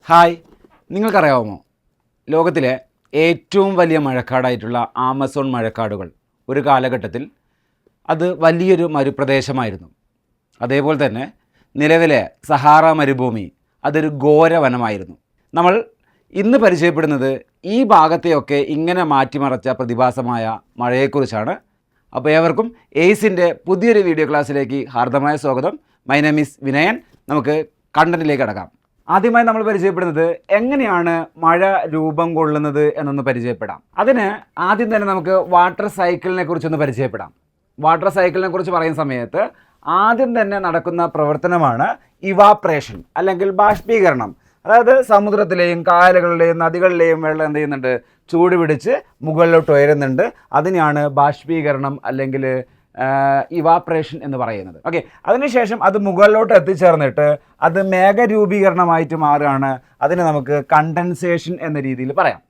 Hi, നിങ്ങൾക്കറിയാമോ ലോകത്തിലെ ഏറ്റവും വലിയ മഴക്കാടായിട്ടുള്ള ആമസോൺ മഴക്കാടുകൾ ഒരു കാലഘട്ടത്തിൽ അത് വലിയൊരു മരുപ്രദേശമായിരുന്നു. അതേപോലെ തന്നെ നിലവിലെ സഹാറ മരുഭൂമി അതൊരു ഘോരവനമായിരുന്നു. നമ്മൾ ഇന്ന് പരിചയപ്പെടുന്നത് ഈ ഭാഗത്തെയൊക്കെ ഇങ്ങനെ മാറ്റിമറച്ച പ്രതിഭാസമായ മഴയെക്കുറിച്ചാണ്. അപ്പോൾ ഏവർക്കും എയ്സിൻ്റെ പുതിയൊരു വീഡിയോ ക്ലാസ്സിലേക്ക് ഹാർദമായ സ്വാഗതം. My name is Vinayan. നമുക്ക് കണ്ടന്റിലേക്ക് കടക്കാം. ആദ്യമായി നമ്മൾ പരിചയപ്പെടുന്നത് എങ്ങനെയാണ് മഴ രൂപം കൊള്ളുന്നത് എന്നൊന്ന് പരിചയപ്പെടാം. അതിന് ആദ്യം തന്നെ നമുക്ക് വാട്ടർ സൈക്കിളിനെ കുറിച്ചൊന്ന് പരിചയപ്പെടാം. വാട്ടർ സൈക്കിളിനെ കുറിച്ച് പറയുന്ന സമയത്ത് ആദ്യം തന്നെ നടക്കുന്ന പ്രവർത്തനമാണ് ഇവാപ്രേഷൻ അല്ലെങ്കിൽ ബാഷ്പീകരണം. അതായത് സമുദ്രത്തിലെയും കായലുകളിലെയും നദികളിലെയും വെള്ളം എന്ത് ചെയ്യുന്നുണ്ട്, ചൂട് പിടിച്ച് മുകളിലോട്ട് ഉയരുന്നുണ്ട്. അതിനെയാണ് ബാഷ്പീകരണം അല്ലെങ്കിൽ ഇവാപ്രേഷൻ എന്ന് പറയുന്നത്. ഓക്കെ, അതിനുശേഷം അത് മുകളിലോട്ട് എത്തിച്ചേർന്നിട്ട് അത് മേഘരൂപീകരണമായിട്ട് മാറുകയാണ്. അതിനെ നമുക്ക് കണ്ടൻസേഷൻ എന്ന രീതിയിൽ പറയാം.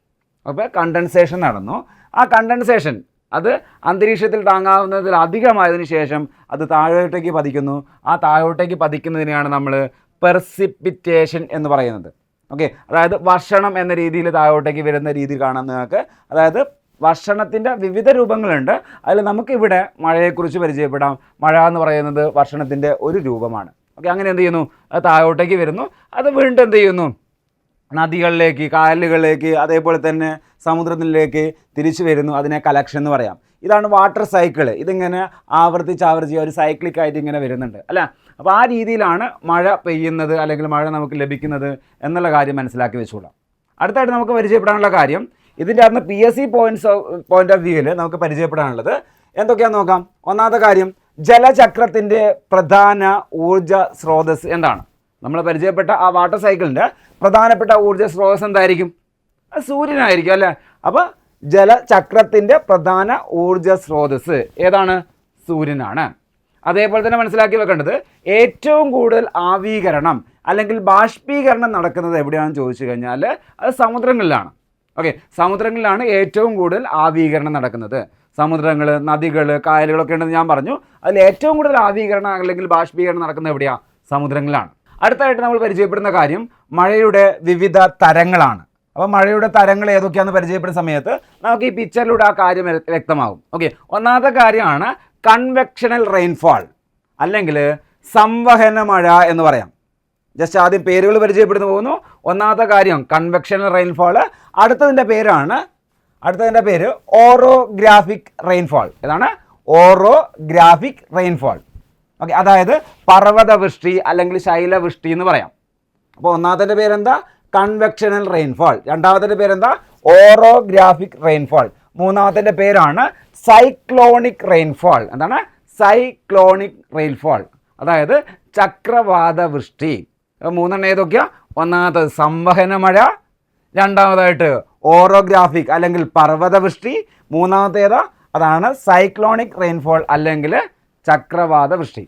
അപ്പോൾ കണ്ടൻസേഷൻ നടന്നു. ആ കണ്ടൻസേഷൻ അത് അന്തരീക്ഷത്തിൽ താങ്ങാവുന്നതിൽ അധികമായതിനു ശേഷം അത് താഴോട്ടേക്ക് പതിക്കുന്നു. ആ താഴോട്ടേക്ക് പതിക്കുന്നതിനെയാണ് നമ്മൾ പെർസിപ്പിറ്റേഷൻ എന്ന് പറയുന്നത്. ഓക്കെ, അതായത് വർഷണം എന്ന രീതിയിൽ താഴോട്ടേക്ക് വരുന്ന രീതി കാണാൻ നിങ്ങൾക്ക്. അതായത് വർഷണത്തിൻ്റെ വിവിധ രൂപങ്ങളുണ്ട്. അതിൽ നമുക്കിവിടെ മഴയെക്കുറിച്ച് പരിചയപ്പെടാം. മഴ എന്ന് പറയുന്നത് വർഷണത്തിൻ്റെ ഒരു രൂപമാണ്. ഓക്കെ, അങ്ങനെ എന്ത് ചെയ്യുന്നു, അത് താഴോട്ടേക്ക് വരുന്നു. അത് വീണ്ടും എന്ത് ചെയ്യുന്നു, നദികളിലേക്ക്, കായലുകളിലേക്ക്, അതേപോലെ തന്നെ സമുദ്രത്തിലേക്ക് തിരിച്ചു വരുന്നു. അതിനെ കലക്ഷൻ എന്ന് പറയാം. ഇതാണ് വാട്ടർ സൈക്കിൾ. ഇതിങ്ങനെ ആവർത്തിച്ച് ഒരു സൈക്ലിക്കായിട്ട് ഇങ്ങനെ വരുന്നുണ്ട് അല്ല. അപ്പോൾ ആ രീതിയിലാണ് മഴ പെയ്യുന്നത് അല്ലെങ്കിൽ മഴ നമുക്ക് ലഭിക്കുന്നത് എന്നുള്ള കാര്യം മനസ്സിലാക്കി വെച്ചുകൊള്ളാം. അടുത്തായിട്ട് നമുക്ക് പരിചയപ്പെടാനുള്ള കാര്യം, ഇതിൻ്റെ അകത്ത് PSC പോയിന്റ് ഓഫ് വ്യൂവിൽ നമുക്ക് പരിചയപ്പെടാനുള്ളത് എന്തൊക്കെയാണെന്ന് നോക്കാം. ഒന്നാമത്തെ കാര്യം, ജലചക്രത്തിൻ്റെ പ്രധാന ഊർജ സ്രോതസ് എന്താണ്? നമ്മൾ പരിചയപ്പെട്ട ആ വാട്ടർ സൈക്കിളിൻ്റെ പ്രധാനപ്പെട്ട ഊർജ്ജ സ്രോതസ് എന്തായിരിക്കും? സൂര്യനായിരിക്കും അല്ലേ. അപ്പോൾ ജലചക്രത്തിൻ്റെ പ്രധാന ഊർജ സ്രോതസ് ഏതാണ്? സൂര്യനാണ്. അതേപോലെ തന്നെ മനസ്സിലാക്കി വെക്കേണ്ടത്, ഏറ്റവും കൂടുതൽ ആവീകരണം അല്ലെങ്കിൽ ബാഷ്പീകരണം നടക്കുന്നത് എവിടെയാണെന്ന് ചോദിച്ചു കഴിഞ്ഞാൽ അത് സമുദ്രങ്ങളിലാണ്. ഓക്കെ, സമുദ്രങ്ങളിലാണ് ഏറ്റവും കൂടുതൽ ആവീകരണം നടക്കുന്നത്. സമുദ്രങ്ങൾ, നദികൾ, കായലുകളൊക്കെ ഉണ്ടെന്ന് ഞാൻ പറഞ്ഞു. അതിൽ ഏറ്റവും കൂടുതൽ ആവീകരണം അല്ലെങ്കിൽ ബാഷ്പീകരണം നടക്കുന്നത് എവിടെയാണ്? സമുദ്രങ്ങളിലാണ്. അടുത്തായിട്ട് നമ്മൾ പരിചയപ്പെടുന്ന കാര്യം മഴയുടെ വിവിധ തരങ്ങളാണ്. അപ്പോൾ മഴയുടെ തരങ്ങൾ ഏതൊക്കെയാണെന്ന് പരിചയപ്പെടുന്ന സമയത്ത് നമുക്ക് ഈ പിക്ചറിലൂടെ ആ കാര്യം വ്യക്തമാകും. ഓക്കെ, ഒന്നാമത്തെ കാര്യമാണ് കൺവെക്ഷണൽ റെയിൻഫാൾ അല്ലെങ്കിൽ സംവഹന മഴ എന്ന് പറയാം. ജസ്റ്റ് ആദ്യം പേരുകൾ പരിചയപ്പെടുന്നു പോകുന്നു. ഒന്നാമത്തെ കാര്യം കൺവെക്ഷണൽ റെയിൻഫാൾ. അടുത്തതിൻ്റെ പേര് ഓറോഗ്രാഫിക് റെയിൻഫാൾ. ഏതാണ്? Orographic rainfall. ഓക്കെ, അതായത് പർവ്വതവൃഷ്ടി അല്ലെങ്കിൽ ശൈലവൃഷ്ടി എന്ന് പറയാം. അപ്പോൾ ഒന്നാമത്തെ പേരെന്താ? Convectional rainfall. രണ്ടാമത്തെ പേരെന്താ? Orographic rainfall. മൂന്നാമത്തെ പേരാണ് സൈക്ലോണിക് റെയിൻഫാൾ. എന്താണ്? സൈക്ലോണിക് റെയിൻഫാൾ, അതായത് ചക്രവാത വൃഷ്ടി. മൂന്നെണ്ണം ഏതൊക്കെയാ? ഒന്നാമത്തത് സംവഹന മഴ, രണ്ടാമതായിട്ട് ഓറോഗ്രാഫിക് അല്ലെങ്കിൽ പർവ്വതവൃഷ്ടി, മൂന്നാമത്തേതാ? അതാണ് സൈക്ലോണിക് റെയിൻഫാൾ അല്ലെങ്കിൽ ചക്രവാത വൃഷ്ടി.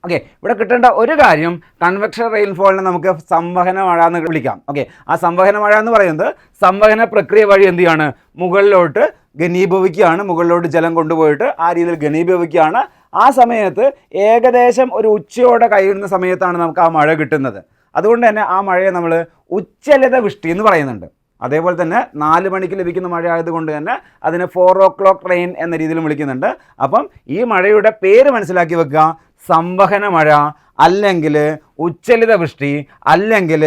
ഓക്കെ, ഇവിടെ കിട്ടേണ്ട ഒരു കാര്യം, കൺവെക്ഷൻ റെയിൻഫോളിനെ നമുക്ക് സംവഹന മഴ എന്ന് വിളിക്കാം. ഓക്കെ, ആ സംവഹന മഴ എന്ന് പറയുന്നത് സംവഹന പ്രക്രിയ വഴി എന്ത് ചെയ്യാണ്, മുകളിലോട്ട് ഘനീഭവിക്കുകയാണ്. മുകളിലോട്ട് ജലം കൊണ്ടുപോയിട്ട് ആ രീതിയിൽ ഘനീഭവിക്കുകയാണ്. ആ സമയത്ത് ഏകദേശം ഒരു ഉച്ചയോടെ കഴിയുന്ന സമയത്താണ് നമുക്ക് ആ മഴ കിട്ടുന്നത്. അതുകൊണ്ട് തന്നെ ആ മഴയെ നമ്മൾ ഉച്ചലിത വൃഷ്ടി എന്ന് പറയുന്നുണ്ട്. അതേപോലെ തന്നെ 4 മണിക്ക് ലഭിക്കുന്ന മഴ ആയതുകൊണ്ട് തന്നെ അതിനെ 4 o'clock റെയിൻ എന്ന രീതിയിലും വിളിക്കുന്നുണ്ട്. അപ്പം ഈ മഴയുടെ പേര് മനസ്സിലാക്കി വെക്കുക, സംവഹന മഴ അല്ലെങ്കിൽ ഉച്ചലിത വൃഷ്ടി അല്ലെങ്കിൽ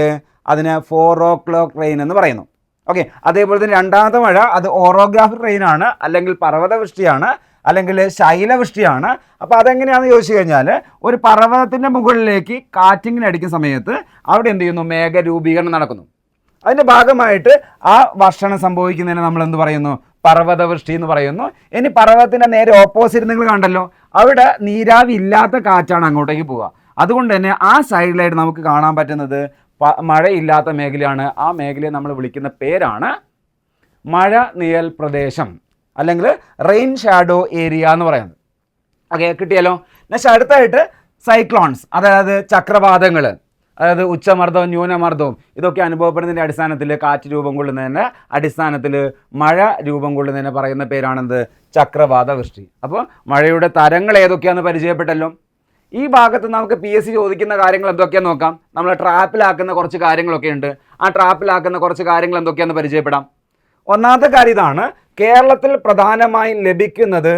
അതിന് 4 o'clock റെയിൻ എന്ന് പറയുന്നു. ഓക്കെ, അതേപോലെ തന്നെ രണ്ടാമത്തെ മഴ അത് ഓറോഗ്രാഫിക് റെയിൻ ആണ് അല്ലെങ്കിൽ പർവ്വതവൃഷ്ടിയാണ് അല്ലെങ്കിൽ ശൈലവൃഷ്ടിയാണ്. അപ്പോൾ അതെങ്ങനെയാണെന്ന് ചോദിച്ചു കഴിഞ്ഞാൽ, ഒരു പർവ്വതത്തിൻ്റെ മുകളിലേക്ക് കാറ്റിങ്ങനെ അടിക്കുന്ന സമയത്ത് അവിടെ എന്ത് ചെയ്യുന്നു, മേഘരൂപീകരണം നടക്കുന്നു. അതിൻ്റെ ഭാഗമായിട്ട് ആ വർഷണം സംഭവിക്കുന്നതിന് നമ്മൾ എന്ത് പറയുന്നു? പർവ്വതവൃഷ്ടി എന്ന് പറയുന്നു. ഇനി പർവ്വതത്തിൻ്റെ നേരെ ഓപ്പോസിറ്റ് നിങ്ങൾ കണ്ടല്ലോ, അവിടെ നീരാവി ഇല്ലാത്ത കാറ്റാണ് അങ്ങോട്ടേക്ക് പോവുക. അതുകൊണ്ട് തന്നെ ആ സൈഡിലായിട്ട് നമുക്ക് കാണാൻ പറ്റുന്നത് മഴയില്ലാത്ത മേഖലയാണ്. ആ മേഖലയെ നമ്മൾ വിളിക്കുന്ന പേരാണ് മഴ നിഴൽ പ്രദേശം അല്ലെങ്കിൽ റെയിൻ ഷാഡോ ഏരിയ എന്ന് പറയുന്നത്. ഓക്കെ, കിട്ടിയല്ലോ. നെക്സ്റ്റ് അടുത്തായിട്ട് സൈക്ലോൺസ്, അതായത് ചക്രവാതങ്ങൾ, അതായത് ഉച്ചമർദ്ദവും ന്യൂനമർദ്ദവും ഇതൊക്കെ അനുഭവപ്പെടുന്നതിൻ്റെ അടിസ്ഥാനത്തിൽ, കാറ്റ് രൂപം കൊള്ളുന്നതിൻ്റെ അടിസ്ഥാനത്തിൽ മഴ രൂപം കൊള്ളുന്നതിനെ പറയുന്ന പേരാണെന്ത്? ചക്രവാത വൃഷ്ടി. അപ്പോൾ മഴയുടെ തരങ്ങൾ ഏതൊക്കെയാണെന്ന് പരിചയപ്പെട്ടല്ലോ. ഈ ഭാഗത്ത് നമുക്ക് PSC ചോദിക്കുന്ന കാര്യങ്ങൾ എന്തൊക്കെയാണെന്ന് നോക്കാം. നമ്മൾ ട്രാപ്പിലാക്കുന്ന കുറച്ച് കാര്യങ്ങളൊക്കെ ഉണ്ട്. ആ ട്രാപ്പിലാക്കുന്ന കുറച്ച് കാര്യങ്ങൾ എന്തൊക്കെയാണെന്ന് പരിചയപ്പെടാം. ഒന്നാമത്തെ കാര്യം ഇതാണ്, കേരളത്തിൽ പ്രധാനമായും ലഭിക്കുന്നത്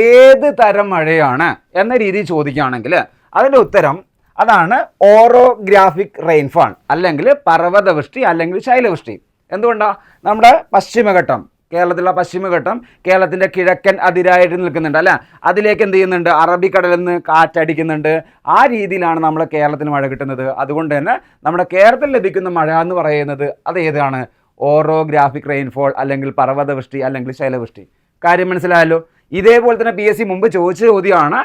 ഏത് തരം മഴയാണ് എന്ന രീതിയിൽ ചോദിക്കുകയാണെങ്കിൽ അതിൻ്റെ ഉത്തരം അതാണ് ഓറോഗ്രാഫിക് റെയിൻഫാൾ, അല്ലെങ്കിൽ പർവ്വതവൃഷ്ടി അല്ലെങ്കിൽ ശൈലവൃഷ്ടി. എന്തുകൊണ്ടാണ്? നമ്മുടെ പശ്ചിമഘട്ടം, കേരളത്തിലുള്ള പശ്ചിമഘട്ടം കേരളത്തിൻ്റെ കിഴക്കൻ അതിരായിട്ട് നിൽക്കുന്നുണ്ട് അല്ലേ, അതിലേക്ക് എന്ത് ചെയ്യുന്നുണ്ട്, അറബിക്കടലിൽ നിന്ന് കാറ്റടിക്കുന്നുണ്ട്. ആ രീതിയിലാണ് നമ്മുടെ കേരളത്തിന് മഴ കിട്ടുന്നത്. അതുകൊണ്ട് തന്നെ നമ്മുടെ കേരളത്തിൽ ലഭിക്കുന്ന മഴ എന്ന് പറയുന്നത് അത് ഏതാണ്? ഓറോഗ്രാഫിക് റെയിൻഫോൾ അല്ലെങ്കിൽ പർവ്വതവൃഷ്ടി അല്ലെങ്കിൽ ശൈലവൃഷ്ടി. കാര്യം മനസ്സിലായല്ലോ. ഇതേപോലെ തന്നെ PSC മുമ്പ് ചോദിച്ച ചോദ്യമാണ്,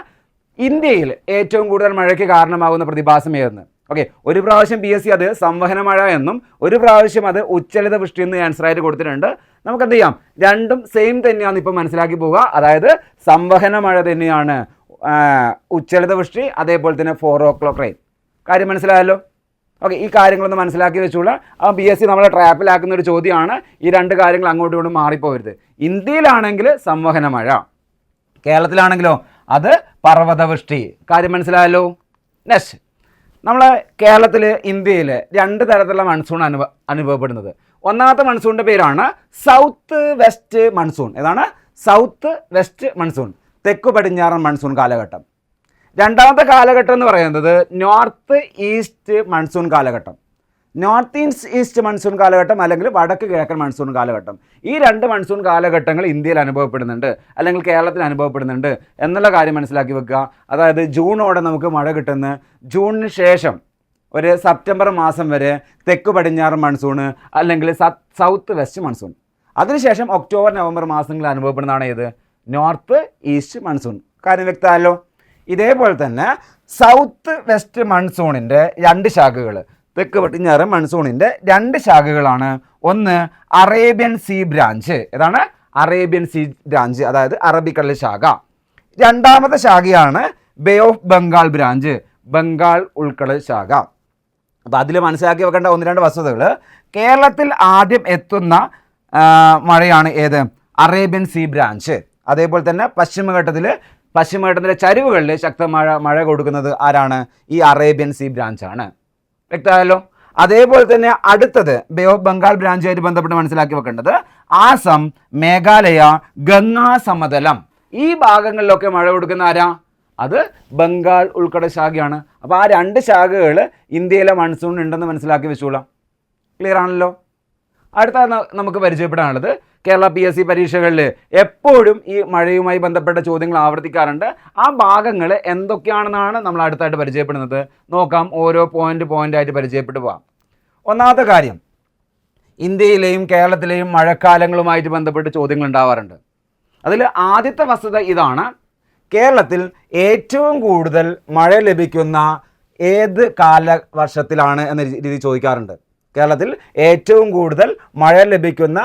ഇന്ത്യയിൽ ഏറ്റവും കൂടുതൽ മഴയ്ക്ക് കാരണമാകുന്ന പ്രതിഭാസം ഏതെന്ന്. ഓക്കെ, ഒരു പ്രാവശ്യം PSC അത് സംവഹന മഴ എന്നും ഒരു പ്രാവശ്യം അത് ഉച്ചലിത വൃഷ്ടി എന്ന് ആൻസർ ആയിട്ട് കൊടുത്തിട്ടുണ്ട്. നമുക്ക് എന്ത് ചെയ്യാം, രണ്ടും സെയിം തന്നെയാണ് ഇപ്പോൾ മനസ്സിലാക്കി പോവുക. അതായത് സംവഹന മഴ തന്നെയാണ് ഉച്ചലിത വൃഷ്ടി, അതേപോലെ തന്നെ 4 o'clock റെയിൻ. കാര്യം മനസ്സിലായല്ലോ. ഓക്കെ, ഈ കാര്യങ്ങളൊന്ന് മനസ്സിലാക്കി വെച്ചോളൂ. ആ PSC നമ്മളെ ട്രാപ്പിലാക്കുന്ന ഒരു ചോദ്യമാണ്. ഈ രണ്ട് കാര്യങ്ങൾ അങ്ങോട്ടും ഇങ്ങോട്ടും മാറിപ്പോകരുത്. ഇന്ത്യയിലാണെങ്കിൽ സംവഹന മഴ, കേരളത്തിലാണെങ്കിലോ അത് പർവ്വതവൃഷ്ടി. കാര്യം മനസ്സിലായല്ലോ. നെക്സ്റ്റ്, നമ്മളെ കേരളത്തിൽ ഇന്ത്യയിൽ 2 തരത്തിലുള്ള മൺസൂൺ അനുഭവപ്പെടുന്നത്. ഒന്നാമത്തെ മൺസൂണിൻ്റെ പേരാണ് സൗത്ത് വെസ്റ്റ് മൺസൂൺ. ഏതാണ്? സൗത്ത് വെസ്റ്റ് മൺസൂൺ, തെക്കു പടിഞ്ഞാറൻ മൺസൂൺ കാലഘട്ടം. രണ്ടാമത്തെ കാലഘട്ടം എന്ന് പറയുന്നത് നോർത്ത് ഈസ്റ്റ് മൺസൂൺ കാലഘട്ടം. നോർത്ത് ഈസ്റ്റ് മൺസൂൺ കാലഘട്ടം അല്ലെങ്കിൽ വടക്ക് കിഴക്കൻ മൺസൂൺ കാലഘട്ടം. ഈ 2 മൺസൂൺ കാലഘട്ടങ്ങൾ ഇന്ത്യയിൽ അനുഭവപ്പെടുന്നുണ്ട് അല്ലെങ്കിൽ കേരളത്തിൽ അനുഭവപ്പെടുന്നുണ്ട് എന്നുള്ള കാര്യം മനസ്സിലാക്കി വെക്കുക. അതായത് ജൂണോടെ നമുക്ക് മഴ കിട്ടുന്ന, ജൂണിന് ശേഷം ഒരു സെപ്റ്റംബർ മാസം വരെ തെക്ക് പടിഞ്ഞാറൻ മൺസൂണ് അല്ലെങ്കിൽ സൗത്ത് വെസ്റ്റ് മൺസൂൺ. അതിനുശേഷം ഒക്ടോബർ നവംബർ മാസങ്ങളിൽ അനുഭവപ്പെടുന്നതാണ് ഏത്? North east monsoon. കാര്യം വ്യക്തമല്ലോ. ഇതേപോലെ തന്നെ സൗത്ത് വെസ്റ്റ് മൺസൂണിൻ്റെ 2 ശാഖകൾ, തെക്ക് പടിഞ്ഞാറൻ മൺസൂണിൻ്റെ 2 ശാഖകളാണ്. ഒന്ന് അറേബ്യൻ സീ ബ്രാഞ്ച്. ഏതാണ്? അറേബ്യൻ സീ ബ്രാഞ്ച്, അതായത് അറബിക്കടൽ ശാഖ. രണ്ടാമത്തെ ശാഖയാണ് bay of Bengal branch, Bengal ഉൾക്കടൽ ശാഖ. അപ്പോൾ അതിൽ മനസ്സിലാക്കി വെക്കേണ്ട 1-2 വസ്തുതകൾ. കേരളത്തിൽ ആദ്യം എത്തുന്ന മഴയാണ് ഏത്? Arabian sea branch. അതേപോലെ തന്നെ പശ്ചിമഘട്ടത്തിലെ ചരിവുകളിൽ ശക്തമായ മഴ കൊടുക്കുന്നത് ആരാണ്? ഈ അറേബ്യൻ സീ ബ്രാഞ്ചാണ്. വ്യക്തമായല്ലോ. അതേപോലെ തന്നെ അടുത്തത് ബേ ഓഫ് ബംഗാൾ ബ്രാഞ്ചുമായിട്ട് ബന്ധപ്പെട്ട് മനസ്സിലാക്കി വെക്കേണ്ടത് ആസം, മേഘാലയ, ഗംഗാ സമതലം, ഈ ഭാഗങ്ങളിലൊക്കെ മഴ കൊടുക്കുന്ന ആരാ? അത് ബംഗാൾ ഉൾക്കടൽ ശാഖയാണ്. അപ്പോൾ ആ 2 ശാഖകൾ ഇന്ത്യയിലെ മൺസൂൺ ഉണ്ടെന്ന് മനസ്സിലാക്കി വെച്ചോളാം. ക്ലിയർ ആണല്ലോ. അടുത്ത നമുക്ക് പരിചയപ്പെടാനുള്ളത്, കേരള PSC പരീക്ഷകളിൽ എപ്പോഴും ഈ മഴയുമായി ബന്ധപ്പെട്ട ചോദ്യങ്ങൾ ആവർത്തിക്കാറുണ്ട്. ആ ഭാഗങ്ങൾ എന്തൊക്കെയാണെന്നാണ് നമ്മൾ അടുത്തായിട്ട് പരിചയപ്പെടുന്നത്. നോക്കാം, ഓരോ പോയിൻ്റായിട്ട് പരിചയപ്പെട്ടു പോകാം. ഒന്നാമത്തെ കാര്യം, ഇന്ത്യയിലെയും കേരളത്തിലെയും മഴക്കാലങ്ങളുമായിട്ട് ബന്ധപ്പെട്ട് ചോദ്യങ്ങൾ ഉണ്ടാവാറുണ്ട്. അതിൽ ആദ്യത്തെ വസ്തുത ഇതാണ്, കേരളത്തിൽ ഏറ്റവും കൂടുതൽ മഴ ലഭിക്കുന്ന ഏത് കാലവർഷത്തിലാണ് എന്ന രീതി ചോദിക്കാറുണ്ട്. കേരളത്തിൽ ഏറ്റവും കൂടുതൽ മഴ ലഭിക്കുന്ന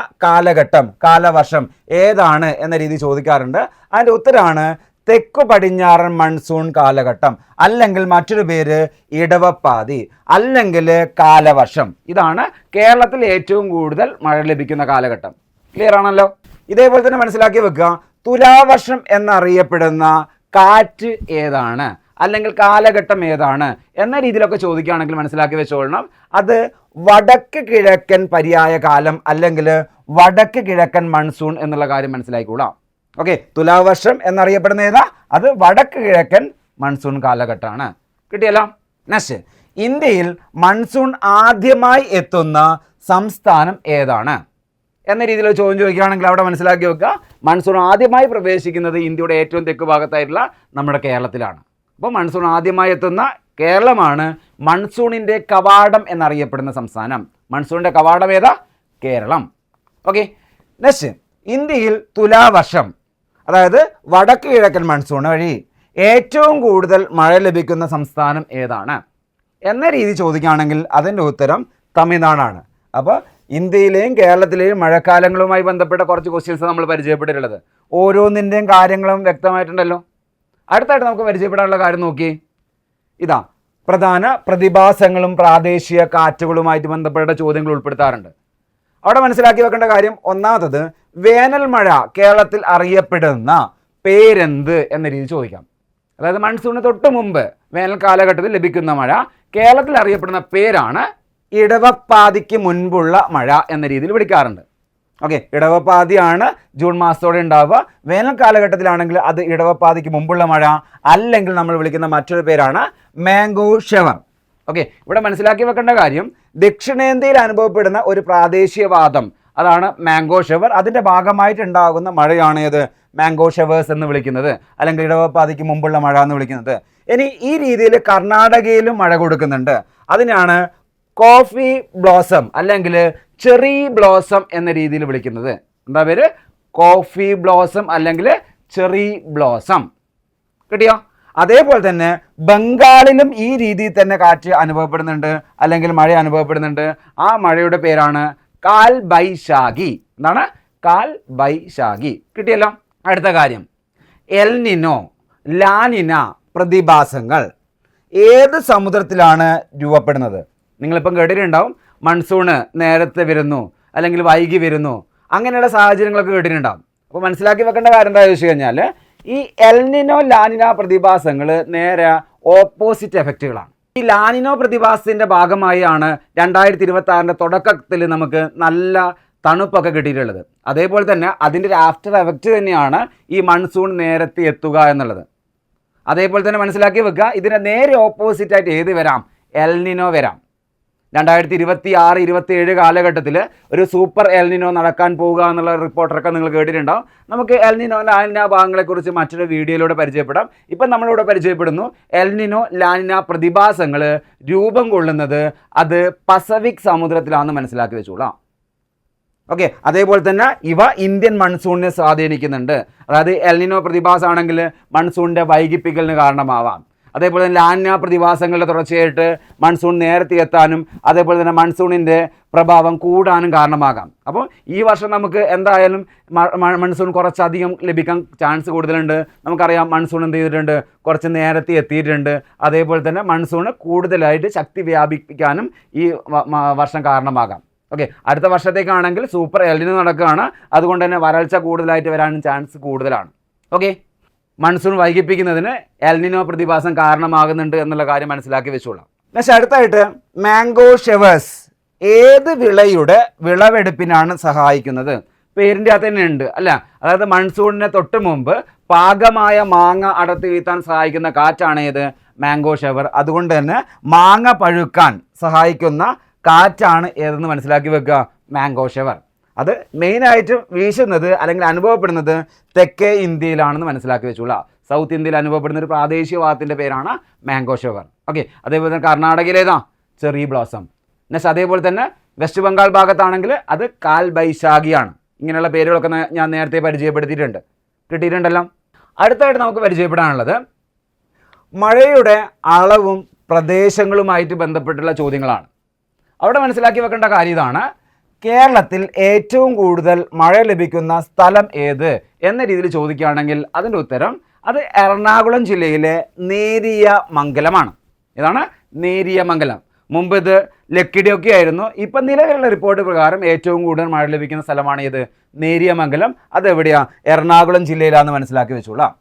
കാലവർഷം ഏതാണ് എന്ന രീതി ചോദിക്കാറുണ്ട്. അതിൻ്റെ ഉത്തരമാണ് തെക്കു പടിഞ്ഞാറൻ മൺസൂൺ കാലഘട്ടം, അല്ലെങ്കിൽ മറ്റൊരു പേര് ഇടവപ്പാതി, അല്ലെങ്കിൽ കാലവർഷം. ഇതാണ് കേരളത്തിൽ ഏറ്റവും കൂടുതൽ മഴ ലഭിക്കുന്ന കാലഘട്ടം. ക്ലിയർ ആണല്ലോ. ഇതേപോലെ തന്നെ മനസ്സിലാക്കി വെക്കുക, തുലാവർഷം എന്നറിയപ്പെടുന്ന കാറ്റ് ഏതാണ് അല്ലെങ്കിൽ കാലഘട്ടം ഏതാണ് എന്ന രീതിയിലൊക്കെ ചോദിക്കുകയാണെങ്കിൽ മനസ്സിലാക്കി വെച്ചോളണം, അത് വടക്ക് കിഴക്കൻ പര്യായ കാലം അല്ലെങ്കിൽ വടക്ക് കിഴക്കൻ മൺസൂൺ എന്നുള്ള കാര്യം മനസ്സിലാക്കിക്കൊള്ളാം. ഓക്കെ, തുലാവർഷം എന്നറിയപ്പെടുന്ന ഏതാ? അത് വടക്ക് കിഴക്കൻ മൺസൂൺ കാലഘട്ടമാണ്. കിട്ടിയല്ലോ. നെക്സ്റ്റ്, ഇന്ത്യയിൽ മൺസൂൺ ആദ്യമായി എത്തുന്ന സംസ്ഥാനം ഏതാണ് എന്ന രീതിയിൽ ചോദ്യം ചോദിക്കുകയാണെങ്കിൽ അവിടെ മനസ്സിലാക്കി വെക്കുക, മൺസൂൺ ആദ്യമായി പ്രവേശിക്കുന്നത് ഇന്ത്യയുടെ ഏറ്റവും തെക്ക് ഭാഗത്തായിട്ടുള്ള നമ്മുടെ കേരളത്തിലാണ്. അപ്പോൾ മൺസൂൺ ആദ്യമായി എത്തുന്ന കേരളമാണ് മൺസൂണിൻ്റെ കവാടം എന്നറിയപ്പെടുന്ന സംസ്ഥാനം. മൺസൂണിൻ്റെ കവാടം ഏതാ? കേരളം. ഓക്കെ, നെക്സ്റ്റ്, ഇന്ത്യയിൽ തുലാവർഷം, അതായത് വടക്ക് കിഴക്കൻ മൺസൂൺ വഴി ഏറ്റവും കൂടുതൽ മഴ ലഭിക്കുന്ന സംസ്ഥാനം ഏതാണ് എന്ന രീതി ചോദിക്കുകയാണെങ്കിൽ അതിൻ്റെ ഉത്തരം തമിഴ്നാടാണ്. അപ്പോൾ ഇന്ത്യയിലെയും കേരളത്തിലെയും മഴക്കാലങ്ങളുമായി ബന്ധപ്പെട്ട കുറച്ച് ക്വസ്റ്റ്യൻസ് നമ്മൾ പരിചയപ്പെട്ടിട്ടുള്ളത്. ഓരോന്നിൻ്റെയും കാര്യങ്ങളും വ്യക്തമായിട്ടുണ്ടല്ലോ. അടുത്തായിട്ട് നമുക്ക് പരിചയപ്പെടാനുള്ള കാര്യം നോക്കി, ഇതാ പ്രധാന പ്രതിഭാസങ്ങളും പ്രാദേശിക കാറ്റുകളുമായിട്ട് ബന്ധപ്പെട്ട ചോദ്യങ്ങൾ ഉൾപ്പെടുത്താറുണ്ട്. അവിടെ മനസ്സിലാക്കി വെക്കേണ്ട കാര്യം, ഒന്നാമത്തത് വേനൽ മഴ കേരളത്തിൽ അറിയപ്പെടുന്ന പേരെന്ത് എന്ന രീതി ചോദിക്കാം. അതായത് മൺസൂണിന് തൊട്ട് മുമ്പ് വേനൽ കാലഘട്ടത്തിൽ ലഭിക്കുന്ന മഴ കേരളത്തിൽ അറിയപ്പെടുന്ന പേരാണ് ഇടവപ്പാതിക്ക് മുൻപുള്ള മഴ എന്ന രീതിയിൽ വിളിക്കാറുണ്ട്. ഓക്കെ, ഇടവപ്പാതിയാണ് ജൂൺ മാസത്തോടെ ഉണ്ടാവുക. വേനൽ കാലഘട്ടത്തിലാണെങ്കിൽ അത് ഇടവപ്പാതിക്ക് മുമ്പുള്ള മഴ, അല്ലെങ്കിൽ നമ്മൾ വിളിക്കുന്ന മറ്റൊരു പേരാണ് മാംഗോ ഷവർ. ഓക്കെ, ഇവിടെ മനസ്സിലാക്കി വെക്കേണ്ട കാര്യം ദക്ഷിണേന്ത്യയിൽ അനുഭവപ്പെടുന്ന ഒരു പ്രാദേശികവാദം, അതാണ് മാംഗോ ഷവർ. അതിൻ്റെ ഭാഗമായിട്ടുണ്ടാകുന്ന മഴയാണ് ഏത് മാംഗോ ഷവേഴ്സ് എന്ന് വിളിക്കുന്നത്, അല്ലെങ്കിൽ ഇടവപ്പാതിക്ക് മുമ്പുള്ള മഴ എന്ന് വിളിക്കുന്നത്. ഇനി ഈ രീതിയിൽ കർണാടകയിലും മഴ കൊടുക്കുന്നുണ്ട്. അതിനാണ് കോഫി ബ്ലോസം അല്ലെങ്കിൽ ചെറി ബ്ലോസം എന്ന രീതിയിൽ വിളിക്കുന്നത്. എന്താ പേര്? കോഫി ബ്ലോസം അല്ലെങ്കിൽ ചെറി ബ്ലോസം. കിട്ടിയോ? അതേപോലെ തന്നെ ബംഗാളിലും ഈ രീതിയിൽ തന്നെ കാറ്റ് അനുഭവപ്പെടുന്നുണ്ട്, അല്ലെങ്കിൽ മഴ അനുഭവപ്പെടുന്നുണ്ട്. ആ മഴയുടെ പേരാണ് കാൽ ബൈശാഖി. എന്താണ്? കാൽ ബൈശാഖി. കിട്ടിയല്ലോ? അടുത്ത കാര്യം, എൽ നിനോ, ലാനിന പ്രതിഭാസങ്ങൾ ഏത് സമുദ്രത്തിലാണ് രൂപപ്പെടുന്നത്? നിങ്ങളിപ്പം കേട്ടിട്ടുണ്ടാവും മൺസൂണ് നേരത്തെ വരുന്നു അല്ലെങ്കിൽ വൈകി വരുന്നു, അങ്ങനെയുള്ള സാഹചര്യങ്ങളൊക്കെ കേട്ടിട്ടുണ്ടാവും. അപ്പോൾ മനസ്സിലാക്കി വെക്കേണ്ട കാര്യം എന്താണെന്ന് വെച്ച് കഴിഞ്ഞാൽ ഈ എൽ നിനോ ലാനിന പ്രതിഭാസങ്ങൾ നേരെ ഓപ്പോസിറ്റ് എഫക്റ്റുകളാണ്. ഈ ലാനിനോ പ്രതിഭാസത്തിൻ്റെ ഭാഗമായാണ് 2026 തുടക്കത്തിൽ നമുക്ക് നല്ല തണുപ്പൊക്കെ കിട്ടിയിട്ടുള്ളത്. അതേപോലെ തന്നെ അതിൻ്റെ ഒരു ആഫ്റ്റർ എഫക്റ്റ് തന്നെയാണ് ഈ മൺസൂൺ നേരത്തെ എത്തുക എന്നുള്ളത്. അതേപോലെ തന്നെ മനസ്സിലാക്കി വെക്കുക, ഇതിൻ്റെ നേരെ ഓപ്പോസിറ്റായിട്ട് ഏത് വരാം? എൽ നിനോ വരാം. 2026-27 കാലഘട്ടത്തിൽ ഒരു സൂപ്പർ എൽ നിനോ നടക്കാൻ പോവുക എന്നുള്ള റിപ്പോർട്ടറൊക്കെ നിങ്ങൾ കേട്ടിട്ടുണ്ടാവും. നമുക്ക് എൽ നിനോ ലാനിന ഭാഗങ്ങളെക്കുറിച്ച് മറ്റൊരു വീഡിയോയിലൂടെ പരിചയപ്പെടാം. ഇപ്പം നമ്മളിവിടെ പരിചയപ്പെടുന്നു എൽ നിനോ ലാനിന പ്രതിഭാസങ്ങൾ രൂപം കൊള്ളുന്നത് അത് പസഫിക് സമുദ്രത്തിലാണെന്ന് മനസ്സിലാക്കി വെച്ചോളാം. ഓക്കെ, അതേപോലെ തന്നെ ഇവ ഇന്ത്യൻ മൺസൂണിനെ സ്വാധീനിക്കുന്നുണ്ട്. അതായത് എൽ നിനോ പ്രതിഭാസമാണെങ്കിൽ മൺസൂണിൻ്റെ വൈകിപ്പിക്കലിന് കാരണമാവാം. അതേപോലെ തന്നെ ലാനിന പ്രതിഭാസങ്ങളുടെ തുടർച്ചയായിട്ട് മൺസൂൺ നേരത്തെ എത്താനും അതേപോലെ തന്നെ മൺസൂണിൻ്റെ പ്രഭാവം കൂടാനും കാരണമാകാം. അപ്പോൾ ഈ വർഷം നമുക്ക് എന്തായാലും മൺസൂൺ കുറച്ചധികം ലഭിക്കാൻ ചാൻസ് കൂടുതലുണ്ട്. നമുക്കറിയാം മൺസൂൺ എന്ത് ചെയ്തിട്ടുണ്ട്? കുറച്ച് നേരത്തെ എത്തിയിട്ടുണ്ട്. അതേപോലെ തന്നെ മൺസൂൺ കൂടുതലായിട്ട് ശക്തി വ്യാപിപ്പിക്കാനും ഈ വർഷം കാരണമാകാം. ഓക്കെ, അടുത്ത വർഷത്തേക്കാണെങ്കിൽ സൂപ്പർ എൽ നിനോ നടക്കുകയാണ്. അതുകൊണ്ട് തന്നെ വരൾച്ച കൂടുതലായിട്ട് വരാനും ചാൻസ് കൂടുതലാണ്. ഓക്കെ, മൺസൂൺ വൈകിപ്പിക്കുന്നതിന് എൽ നിനോ പ്രതിഭാസം കാരണമാകുന്നുണ്ട് എന്നുള്ള കാര്യം മനസ്സിലാക്കി വെച്ചോളാം. പക്ഷേ അടുത്തായിട്ട് മാംഗോ ഷവേഴ്സ് ഏത് വിളയുടെ വിളവെടുപ്പിനാണ് സഹായിക്കുന്നത്? പേരിൻ്റെ അകത്ത് തന്നെ ഉണ്ട് അല്ല. അതായത് മൺസൂണിന് തൊട്ട് മുമ്പ് പാകമായ മാങ്ങ അടർത്തി വീഴ്ത്താൻ സഹായിക്കുന്ന കാറ്റാണ് ഏത്? Mango shower. അതുകൊണ്ട് തന്നെ മാങ്ങ പഴുക്കാൻ സഹായിക്കുന്ന കാറ്റാണ് ഏതെന്ന് മനസ്സിലാക്കി വെക്കുക, മാംഗോ ഷവർ. അത് മെയിനായിട്ട് വീശുന്നത് അല്ലെങ്കിൽ അനുഭവപ്പെടുന്നത് തെക്കേ ഇന്ത്യയിലാണെന്ന് മനസ്സിലാക്കി വെച്ചോളൂ. സൗത്ത് ഇന്ത്യയിൽ അനുഭവപ്പെടുന്ന ഒരു പ്രാദേശികവാദത്തിൻ്റെ പേരാണ് മാംഗോ ഷവർ. ഓക്കെ, അതേപോലെ തന്നെ കർണാടകയിലേതാ? Cherry blossom. നെക്സ്റ്റ് അതേപോലെ തന്നെ വെസ്റ്റ് ബംഗാൾ ഭാഗത്താണെങ്കിൽ അത് കാൽ ബൈശാഖിയാണ്. ഇങ്ങനെയുള്ള പേരുകളൊക്കെ ഞാൻ നേരത്തെ പരിചയപ്പെടുത്തിയിട്ടുണ്ട്. കിട്ടിയിട്ടുണ്ടല്ലോ? അടുത്തായിട്ട് നമുക്ക് പരിചയപ്പെടാനുള്ളത് മഴയുടെ അളവും പ്രദേശങ്ങളുമായിട്ട് ബന്ധപ്പെട്ടുള്ള ചോദ്യങ്ങളാണ്. അവിടെ മനസ്സിലാക്കി വെക്കേണ്ട കാര്യം ഇതാണ്, കേരളത്തിൽ ഏറ്റവും കൂടുതൽ മഴ ലഭിക്കുന്ന സ്ഥലം ഏത് എന്ന രീതിയിൽ ചോദിക്കുകയാണെങ്കിൽ അതിൻ്റെ ഉത്തരം അത് എറണാകുളം ജില്ലയിലെ നേരിയമംഗലമാണ്. ഇതാണ് നേരിയമംഗലം. മുമ്പ് ഇത് ലക്കിടിയൊക്കെ ആയിരുന്നു. ഇപ്പം നിലവിലുള്ള റിപ്പോർട്ട് പ്രകാരം ഏറ്റവും കൂടുതൽ മഴ ലഭിക്കുന്ന സ്ഥലമാണ് ഇത് നേരിയമംഗലം. അതെവിടെയാണ്? എറണാകുളം ജില്ലയിലാണെന്ന് മനസ്സിലാക്കി വെച്ചോളാം.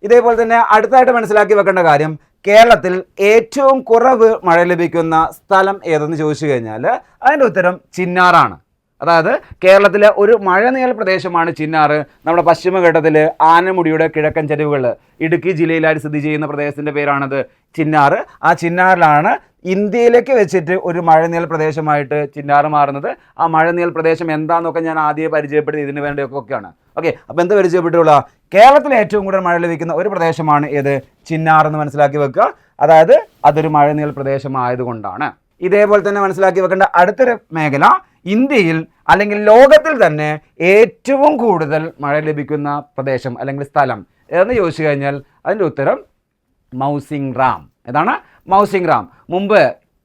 ഇതേപോലെ തന്നെ അടുത്തായിട്ട് മനസ്സിലാക്കി വെക്കേണ്ട കാര്യം, കേരളത്തിൽ ഏറ്റവും കുറവ് മഴ ലഭിക്കുന്ന സ്ഥലം ഏതെന്ന് ചോദിച്ചു കഴിഞ്ഞാൽ അതിൻ്റെ ഉത്തരം ചിന്നാറാണ്. അതായത് കേരളത്തിലെ ഒരു മഴനിഴൽ പ്രദേശമാണ് ചിന്നാർ. നമ്മുടെ പശ്ചിമഘട്ടത്തിൽ ആനമുടിയുടെ കിഴക്കൻ ചരിവുകൾ ഇടുക്കി ജില്ലയിലായി സ്ഥിതി ചെയ്യുന്ന പ്രദേശത്തിൻ്റെ പേരാണത് ചിന്നാർ. ആ ചിന്നാറിലാണ് ഇന്ത്യയിലേക്ക് വെച്ചിട്ട് ഒരു മഴനിഴൽ പ്രദേശമായിട്ട് ചിന്നാർ മാറുന്നത്. ആ മഴനിഴൽ പ്രദേശം എന്താണെന്നൊക്കെ ഞാൻ ആദ്യം പരിചയപ്പെടുത്തി ഇതിന് വേണ്ടിയൊക്കെയാണ്. ഓക്കെ, അപ്പോൾ എന്ത് പരിചയപ്പെട്ടുള്ള കേരളത്തിൽ ഏറ്റവും കൂടുതൽ മഴ ലഭിക്കുന്ന ഒരു പ്രദേശമാണ് ഏത്? ചിന്നാർ എന്ന് മനസ്സിലാക്കി വെക്കുക. അതായത് അതൊരു മഴനിഴൽ പ്രദേശമായതുകൊണ്ടാണ്. ഇതേപോലെ തന്നെ മനസ്സിലാക്കി വെക്കേണ്ട അടുത്തൊരു മേഖല, ഇന്ത്യയിൽ അല്ലെങ്കിൽ ലോകത്തിൽ തന്നെ ഏറ്റവും കൂടുതൽ മഴ ലഭിക്കുന്ന പ്രദേശം അല്ലെങ്കിൽ സ്ഥലം എന്ന് ചോദിച്ചു കഴിഞ്ഞാൽ അതിൻ്റെ ഉത്തരം മൗസിൻറാം. ഏതാണ്? മൗസിൻറാം. മുമ്പ്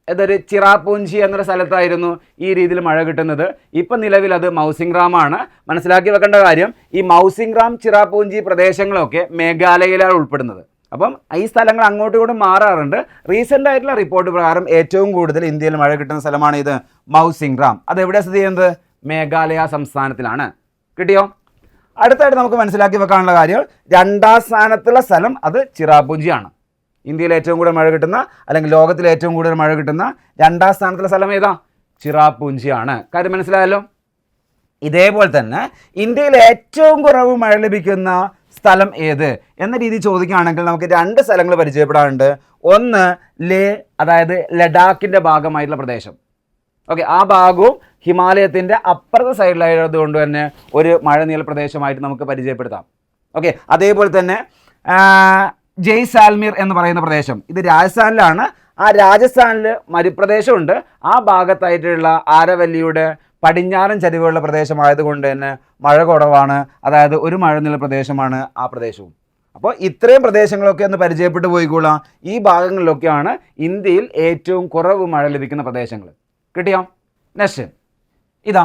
ഇതൊരു ചിറാപൂഞ്ചി എന്നൊരു സ്ഥലത്തായിരുന്നു ഈ രീതിയിൽ മഴ കിട്ടുന്നത്. ഇപ്പം നിലവിൽ അത് മൗസിൻറാമാണ്. മനസ്സിലാക്കി വെക്കേണ്ട കാര്യം, ഈ മൗസിൻറാം ചിറാപൂഞ്ചി പ്രദേശങ്ങളൊക്കെ മേഘാലയയിലാണ് ഉൾപ്പെടുന്നത്. അപ്പം ഈ സ്ഥലങ്ങൾ അങ്ങോട്ടും ഇങ്ങോട്ടും മാറാറുണ്ട്. റീസെൻ്റ് ആയിട്ടുള്ള റിപ്പോർട്ട് പ്രകാരം ഏറ്റവും കൂടുതൽ ഇന്ത്യയിൽ മഴ കിട്ടുന്ന സ്ഥലമാണ് ഇത് മൗസിൻറാം. അതെവിടെ സ്ഥിതി ചെയ്യുന്നത്? മേഘാലയ സംസ്ഥാനത്തിലാണ്. കിട്ടിയോ? അടുത്തായിട്ട് നമുക്ക് മനസ്സിലാക്കി വെക്കാനുള്ള കാര്യം, രണ്ടാം സ്ഥാനത്തുള്ള സ്ഥലം അത് ചിറാപുഞ്ചിയാണ്. ഇന്ത്യയിൽ ഏറ്റവും കൂടുതൽ മഴ കിട്ടുന്ന, അല്ലെങ്കിൽ ലോകത്തിൽ ഏറ്റവും കൂടുതൽ മഴ കിട്ടുന്ന രണ്ടാം സ്ഥാനത്തുള്ള സ്ഥലം ഏതാ? ചിറാപുഞ്ചിയാണ്. കാര്യം മനസ്സിലായല്ലോ. ഇതേപോലെ തന്നെ ഇന്ത്യയിൽ ഏറ്റവും കുറവ് മഴ ലഭിക്കുന്ന സ്ഥലം ഏത് എന്ന രീതി ചോദിക്കുകയാണെങ്കിൽ നമുക്ക് 2 സ്ഥലങ്ങൾ പരിചയപ്പെടാറുണ്ട്. ഒന്ന് ലേ, അതായത് ലഡാക്കിൻ്റെ ഭാഗമായിട്ടുള്ള പ്രദേശം. ഓക്കെ, ആ ഭാഗവും ഹിമാലയത്തിൻ്റെ അപ്പുറത്തെ സൈഡിലായതുകൊണ്ട് തന്നെ ഒരു മഴനീല പ്രദേശമായിട്ട് നമുക്ക് പരിചയപ്പെടുത്താം. ഓക്കെ, അതേപോലെ തന്നെ ജയ്സാൽമീർ എന്ന് പറയുന്ന പ്രദേശം, ഇത് രാജസ്ഥാനിലാണ്. ആ രാജസ്ഥാനിൽ മരുപ്രദേശമുണ്ട്. ആ ഭാഗത്തായിട്ടുള്ള ആരവല്ലിയുടെ പടിഞ്ഞാറൻ ചരിവുള്ള പ്രദേശമായതുകൊണ്ട് തന്നെ മഴ കുറവാണ്. അതായത് ഒരു മഴനീല പ്രദേശമാണ് ആ പ്രദേശവും. അപ്പോൾ ഇത്രയും പ്രദേശങ്ങളൊക്കെ ഒന്ന് പരിചയപ്പെട്ടു പോയിക്കൊള്ളാം. ഈ ഭാഗങ്ങളിലൊക്കെയാണ് ഇന്ത്യയിൽ ഏറ്റവും കുറവ് മഴ ലഭിക്കുന്ന പ്രദേശങ്ങൾ. കിട്ടിയോ? നെക്സ്റ്റ് ഇതാ,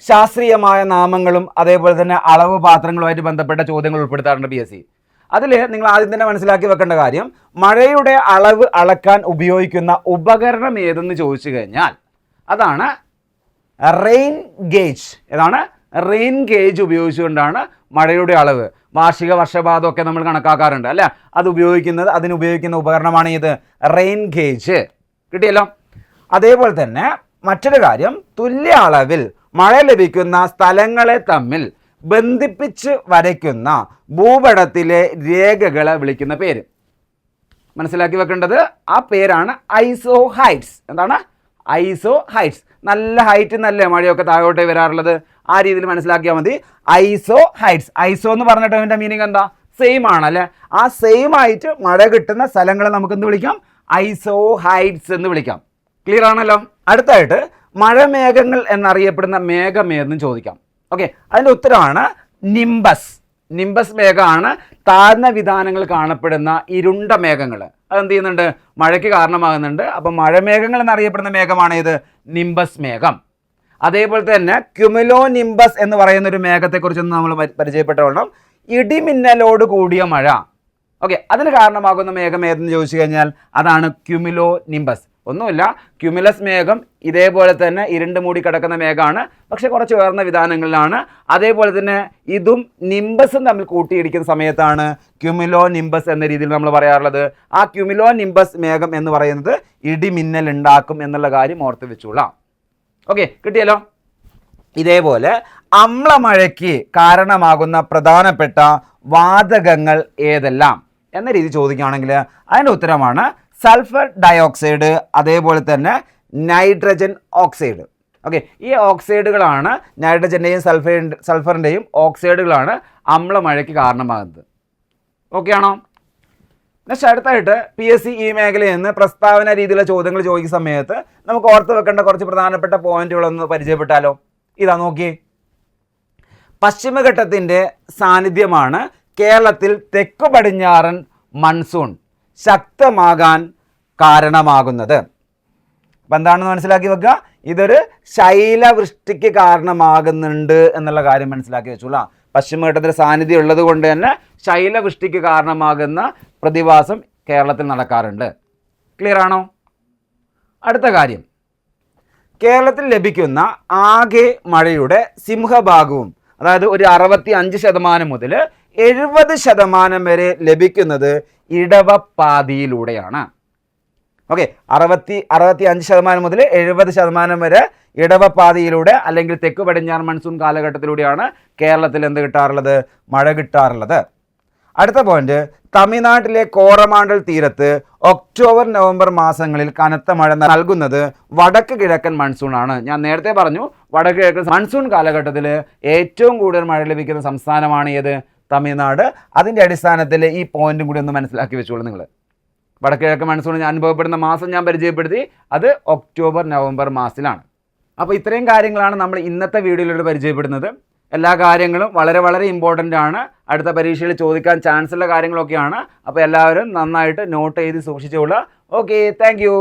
ശാസ്ത്രീയമായ നാമങ്ങളും അതേപോലെ തന്നെ അളവ് പാത്രങ്ങളുമായിട്ട് ബന്ധപ്പെട്ട ചോദ്യങ്ങൾ ഉൾപ്പെടുത്താറുണ്ട് PSC. അതിൽ നിങ്ങൾ ആദ്യം തന്നെ മനസ്സിലാക്കി വെക്കേണ്ട കാര്യം, മഴയുടെ അളവ് അളക്കാൻ ഉപയോഗിക്കുന്ന ഉപകരണം ഏതെന്ന് ചോദിച്ചു കഴിഞ്ഞാൽ അതാണ് റെയിൻ ഗേജ്. ഏതാണ്? റെയിൻ ഗേജ് ഉപയോഗിച്ചുകൊണ്ടാണ് മഴയുടെ അളവ്, വാർഷിക വർഷപാതമൊക്കെ നമ്മൾ കണക്കാക്കാറുണ്ട് അല്ലേ. അതിനുപയോഗിക്കുന്ന ഉപകരണമാണ് ഇത്, റെയിൻ ഗേജ്. കിട്ടിയല്ലോ. അതേപോലെ തന്നെ മറ്റൊരു കാര്യം, തുല്യ അളവിൽ മഴ ലഭിക്കുന്ന സ്ഥലങ്ങളെ തമ്മിൽ ബന്ധിപ്പിച്ച് വരയ്ക്കുന്ന ഭൂപടത്തിലെ രേഖകളെ വിളിക്കുന്ന പേര് മനസ്സിലാക്കി വെക്കേണ്ടത്. ആ പേരാണ് ഐസോ ഹൈറ്റ്സ്. എന്താണ്? ഐസോ ഹൈറ്റ്സ്. നല്ല ഹൈറ്റ് നല്ല മഴയൊക്കെ താഴോട്ടേ വരാറുള്ളത്. ആ രീതിയിൽ മനസ്സിലാക്കിയാൽ മതി. ഐസോ ഹൈറ്റ്സ്. ഐസോ എന്ന് പറഞ്ഞിട്ട് അതിൻ്റെ മീനിങ് എന്താ? സെയിം ആണല്ലേ. ആ സെയിം ആയിട്ട് മഴ കിട്ടുന്ന സ്ഥലങ്ങളെ നമുക്ക് എന്ത് വിളിക്കാം? ഐസോ ഹൈറ്റ്സ് എന്ന് വിളിക്കാം. ക്ലിയർ ആണല്ലോ. അടുത്തായിട്ട് മഴമേഘങ്ങൾ എന്നറിയപ്പെടുന്ന മേഘമേതെന്ന് ചോദിക്കാം. ഓക്കെ, അതിൻ്റെ ഉത്തരമാണ് നിംബസ്. നിംബസ് മേഘമാണ് താഴ്ന്ന വിധാനങ്ങൾ കാണപ്പെടുന്ന ഇരുണ്ട മേഘങ്ങൾ. അതെന്ത് ചെയ്യുന്നുണ്ട്? മഴയ്ക്ക് കാരണമാകുന്നുണ്ട്. അപ്പം മഴമേഘങ്ങൾ എന്നറിയപ്പെടുന്ന മേഘമാണ് ഇത്, നിംബസ് മേഘം. അതേപോലെ തന്നെ ക്യുമുലോ നിംബസ് എന്ന് പറയുന്ന ഒരു മേഘത്തെക്കുറിച്ചൊന്ന് നമ്മൾ പരിചയപ്പെട്ടോളണം. ഇടിമിന്നലോട് കൂടിയ മഴ. ഓക്കെ, അതിന് കാരണമാകുന്ന മേഘം ഏതെന്ന് ചോദിച്ചു കഴിഞ്ഞാൽ അതാണ് ക്യുമുലോ നിംബസ്. ഒന്നുമില്ല, ക്യുമുലസ് മേഘം ഇതേപോലെ തന്നെ ഇരുണ്ട് മൂടി കിടക്കുന്ന മേഘമാണ്, പക്ഷെ കുറച്ച് ഉയർന്ന വിധാനങ്ങളിലാണ്. അതേപോലെ തന്നെ ഇതും നിംബസും തമ്മിൽ കൂട്ടിയിടിക്കുന്ന സമയത്താണ് ക്യുമുലോ നിംബസ് എന്ന രീതിയിൽ നമ്മൾ പറയാറുള്ളത്. ആ ക്യുമുലോ നിംബസ് മേഘം എന്ന് പറയുന്നത് ഇടിമിന്നൽ ഉണ്ടാക്കും എന്നുള്ള കാര്യം ഓർത്ത് വെച്ചോളാം. ഓക്കെ, കിട്ടിയല്ലോ. ഇതേപോലെ അമ്ലമഴയ്ക്ക് കാരണമാകുന്ന പ്രധാനപ്പെട്ട വാതകങ്ങൾ ഏതെല്ലാം എന്ന രീതി ചോദിക്കുകയാണെങ്കിൽ അതിൻ്റെ ഉത്തരമാണ് സൾഫർ ഡയോക്സൈഡ്, അതേപോലെ തന്നെ നൈട്രജൻ ഓക്സൈഡ്. ഓക്കെ, ഈ ഓക്സൈഡുകളാണ്, നൈട്രജൻ്റെയും സൾഫറിൻ്റെയും ഓക്സൈഡുകളാണ് അമ്ലമഴയ്ക്ക് കാരണമാകുന്നത്. ഓക്കെ ആണോ? നെക്സ്റ്റ് അടുത്തായിട്ട് PSC ഈ മേഖലയിൽ നിന്ന് പ്രസ്താവന രീതിയിലുള്ള ചോദ്യങ്ങൾ ചോദിക്കുന്ന സമയത്ത് നമുക്ക് ഓർത്ത് വെക്കേണ്ട കുറച്ച് പ്രധാനപ്പെട്ട പോയിന്റുകളൊന്ന് പരിചയപ്പെട്ടാലോ? ഇതാ നോക്കിയേ. പശ്ചിമഘട്ടത്തിൻ്റെ സാന്നിധ്യമാണ് കേരളത്തിൽ തെക്കു പടിഞ്ഞാറൻ മൺസൂൺ ശക്തമാകാൻ കാരണമാകുന്നത്. അപ്പം എന്താണെന്ന് മനസ്സിലാക്കി വെക്കുക. ഇതൊരു ശൈലവൃഷ്ടിക്ക് കാരണമാകുന്നുണ്ട് എന്നുള്ള കാര്യം മനസ്സിലാക്കി വെച്ചോളൂ. പശ്ചിമഘട്ടത്തിൻ്റെ സാന്നിധ്യം ഉള്ളത് കൊണ്ട് തന്നെ ശൈലവൃഷ്ടിക്ക് കാരണമാകുന്ന പ്രതിഭാസം കേരളത്തിൽ നടക്കാറുണ്ട്. ക്ലിയർ ആണോ? അടുത്ത കാര്യം, കേരളത്തിൽ ലഭിക്കുന്ന ആകെ മഴയുടെ സിംഹഭാഗവും, അതായത് ഒരു 65% മുതൽ 70% വരെ ലഭിക്കുന്നത് ഇടവപ്പാതിയിലൂടെയാണ്. ഓക്കെ, 65% മുതൽ 70% വരെ ഇടവപ്പാതിയിലൂടെ അല്ലെങ്കിൽ തെക്ക് പടിഞ്ഞാറ് മൺസൂൺ കാലഘട്ടത്തിലൂടെയാണ് കേരളത്തിൽ എന്ത് കിട്ടാറുള്ളത്? മഴ കിട്ടാറുള്ളത്. അടുത്ത പോയിന്റ്, തമിഴ്നാട്ടിലെ കോറമാണ്ടൽ തീരത്ത് ഒക്ടോബർ നവംബർ മാസങ്ങളിൽ കനത്ത മഴ നൽകുന്നത് വടക്ക് കിഴക്കൻ മൺസൂൺ ആണ്. ഞാൻ നേരത്തെ പറഞ്ഞു, വടക്ക് കിഴക്കൻ മൺസൂൺ കാലഘട്ടത്തിൽ ഏറ്റവും കൂടുതൽ മഴ ലഭിക്കുന്ന സംസ്ഥാനമാണ് ഏത്? തമിഴ്നാട്. അതിൻ്റെ അടിസ്ഥാനത്തിൽ ഈ പോയിന്റും കൂടി ഒന്ന് മനസ്സിലാക്കി വെച്ചോളൂ നിങ്ങൾ. വടക്ക് കിഴക്കൻ മൺസൂൺ അനുഭവപ്പെടുന്ന മാസം ഞാൻ പരിചയപ്പെടുത്തി, അത് ഒക്ടോബർ നവംബർ മാസത്തിലാണ്. അപ്പോൾ ഇത്രയും കാര്യങ്ങളാണ് നമ്മൾ ഇന്നത്തെ വീഡിയോയിലൂടെ പരിചയപ്പെടുന്നത്. എല്ലാ കാര്യങ്ങളും വളരെ വളരെ ഇമ്പോർട്ടൻ്റ് ആണ്. അടുത്ത പരീക്ഷയിൽ ചോദിക്കാൻ ചാൻസ് ഉള്ള കാര്യങ്ങളൊക്കെയാണ്. അപ്പോൾ എല്ലാവരും നന്നായിട്ട് നോട്ട് ചെയ്ത് സൂക്ഷിച്ചോളുക. Okay, thank you.